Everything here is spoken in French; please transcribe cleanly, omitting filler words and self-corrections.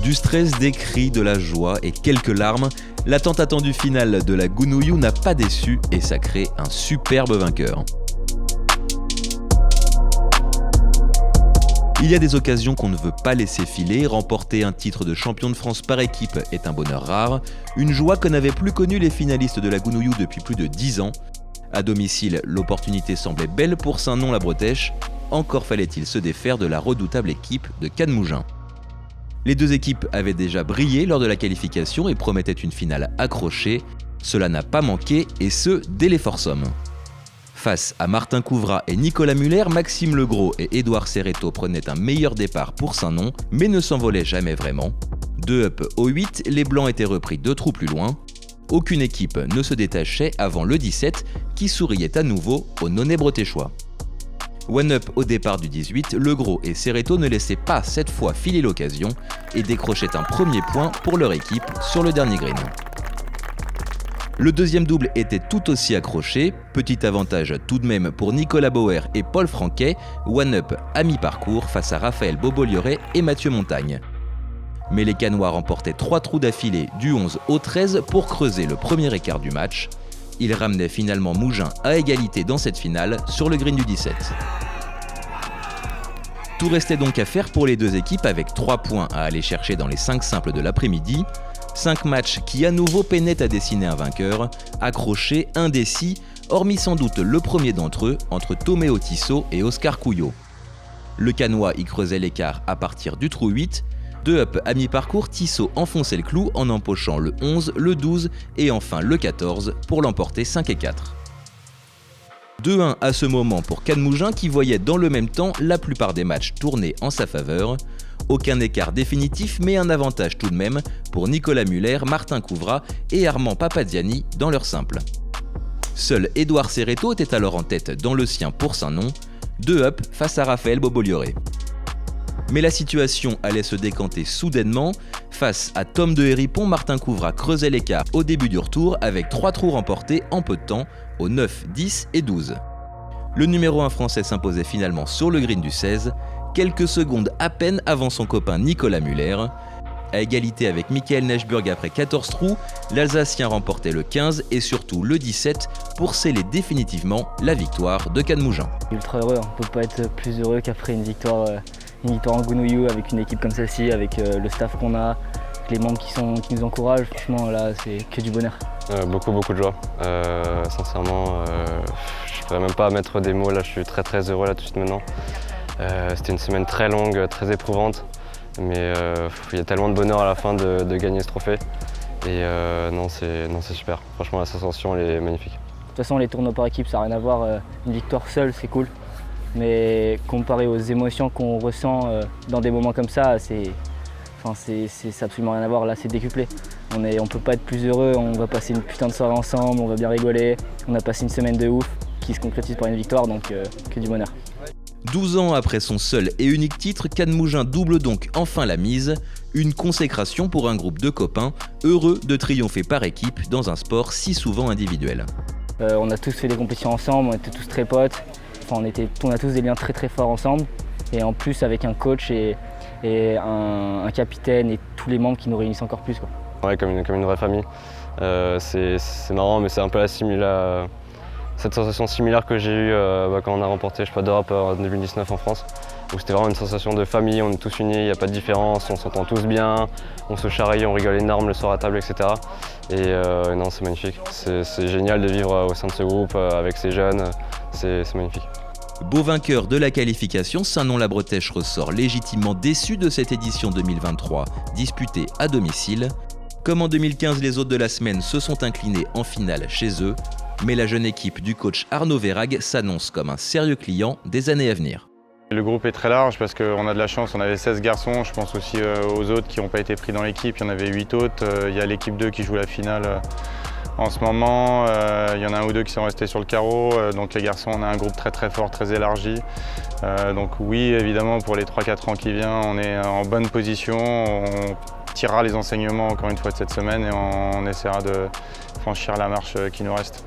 Du stress, des cris, de la joie et quelques larmes, la tant attendue finale de la Gounouillou n'a pas déçu et ça crée un superbe vainqueur. Il y a des occasions qu'on ne veut pas laisser filer, remporter un titre de champion de France par équipe est un bonheur rare, une joie que n'avaient plus connue les finalistes de la Gounouillou depuis plus de 10 ans. À domicile, l'opportunité semblait belle pour Saint-Nom-la-Bretèche, encore fallait-il se défaire de la redoutable équipe de Cannes-Mougins. Les deux équipes avaient déjà brillé lors de la qualification et promettaient une finale accrochée, cela n'a pas manqué et ce, dès les forces hommes. Face à Martin Couvrat et Nicolas Muller, Maxime Legros et Édouard Serreto prenaient un meilleur départ pour Saint-Nom, mais ne s'envolaient jamais vraiment. 2 up au 8, les Blancs étaient repris 2 trous plus loin. Aucune équipe ne se détachait avant le 17, qui souriait à nouveau aux nonnets bretéchois. 1 up au départ du 18, Legros et Serreto ne laissaient pas cette fois filer l'occasion et décrochaient un premier point pour leur équipe sur le dernier green. Le deuxième double était tout aussi accroché, petit avantage tout de même pour Nicolas Bauer et Paul Franquet, 1 up à mi-parcours face à Raphaël Bobolioret et Mathieu Montagne. Mais les Cannois remportaient 3 trous d'affilée du 11 au 13 pour creuser le premier écart du match. Ils ramenaient finalement Mougins à égalité dans cette finale sur le green du 17. Tout restait donc à faire pour les deux équipes avec 3 points à aller chercher dans les 5 simples de l'après-midi. 5 matchs qui à nouveau peinaient à dessiner un vainqueur, accrochés, indécis, hormis sans doute le premier d'entre eux entre Toméo Tissot et Oscar Couillot. Le Cannois y creusait l'écart à partir du trou 8, 2 up à mi-parcours, Tissot enfonçait le clou en empochant le 11, le 12 et enfin le 14 pour l'emporter 5 et 4. 2-1 à ce moment pour Cannes-Mougins qui voyait dans le même temps la plupart des matchs tourner en sa faveur. Aucun écart définitif mais un avantage tout de même pour Nicolas Muller, Martin Couvrat et Armand Papaziani dans leur simple. Seul Édouard Serreto était alors en tête dans le sien pour Saint-Nom, 2 up face à Raphaël Bobolioret. Mais la situation allait se décanter soudainement. Face à Tom de Héripon, Martin Couvrat creusait l'écart au début du retour avec 3 trous remportés en peu de temps, aux 9, 10 et 12. Le numéro 1 français s'imposait finalement sur le green du 16, quelques secondes à peine avant son copain Nicolas Muller. À égalité avec Michael Neschburg après 14 trous, l'Alsacien remportait le 15 et surtout le 17 pour sceller définitivement la victoire de Cannes-Mougins. Ultra heureux, on ne peut pas être plus heureux qu'après une victoire en Gounouillou avec une équipe comme celle-ci, avec le staff qu'on a, les membres qui nous encouragent. Franchement là c'est que du bonheur. Beaucoup de joie. Sincèrement, je ne pourrais même pas mettre des mots là, je suis très heureux là tout de suite maintenant. C'était une semaine très longue, très éprouvante, mais il y a tellement de bonheur à la fin de gagner ce trophée. Et non, c'est super. Franchement, la sensation elle est magnifique. De toute façon, les tournois par équipe, ça n'a rien à voir. Une victoire seule, c'est cool. Mais comparé aux émotions qu'on ressent dans des moments comme ça, c'est absolument rien à voir. Là, c'est décuplé. On ne peut pas être plus heureux. On va passer une putain de soirée ensemble, on va bien rigoler. On a passé une semaine de ouf qui se concrétise par une victoire, donc que du bonheur. 12 ans après son seul et unique titre, Cannes-Mougins double donc enfin la mise, une consécration pour un groupe de copains heureux de triompher par équipe dans un sport si souvent individuel. On a tous fait des compétitions ensemble, on était tous très potes, on a tous des liens très forts ensemble et en plus avec un coach et un capitaine et tous les membres qui nous réunissent encore plus, quoi. Ouais, comme une vraie famille. C'est marrant mais c'est un peu cette sensation similaire que j'ai eue quand on a remporté d'Europe en 2019 en France, où c'était vraiment une sensation de famille, on est tous unis, il n'y a pas de différence, on s'entend tous bien, on se charrie, on rigole énorme le soir à table, etc. Et non, c'est magnifique, c'est génial de vivre au sein de ce groupe avec ces jeunes, c'est magnifique. Beau vainqueur de la qualification, Saint-Nom-la-Bretèche ressort légitimement déçu de cette édition 2023, disputée à domicile. Comme en 2015, les autres de la semaine se sont inclinés en finale chez eux, mais la jeune équipe du coach Arnaud Verhaeghe s'annonce comme un sérieux client des années à venir. Le groupe est très large parce qu'on a de la chance, on avait 16 garçons, je pense aussi aux autres qui n'ont pas été pris dans l'équipe, il y en avait 8 autres, il y a l'équipe 2 qui joue la finale en ce moment, il y en a un ou deux qui sont restés sur le carreau, donc les garçons on a un groupe très fort, très élargi. Donc oui, évidemment pour les 3-4 ans qui viennent, on est en bonne position, on tirera les enseignements encore une fois de cette semaine et on essaiera de franchir la marche qui nous reste.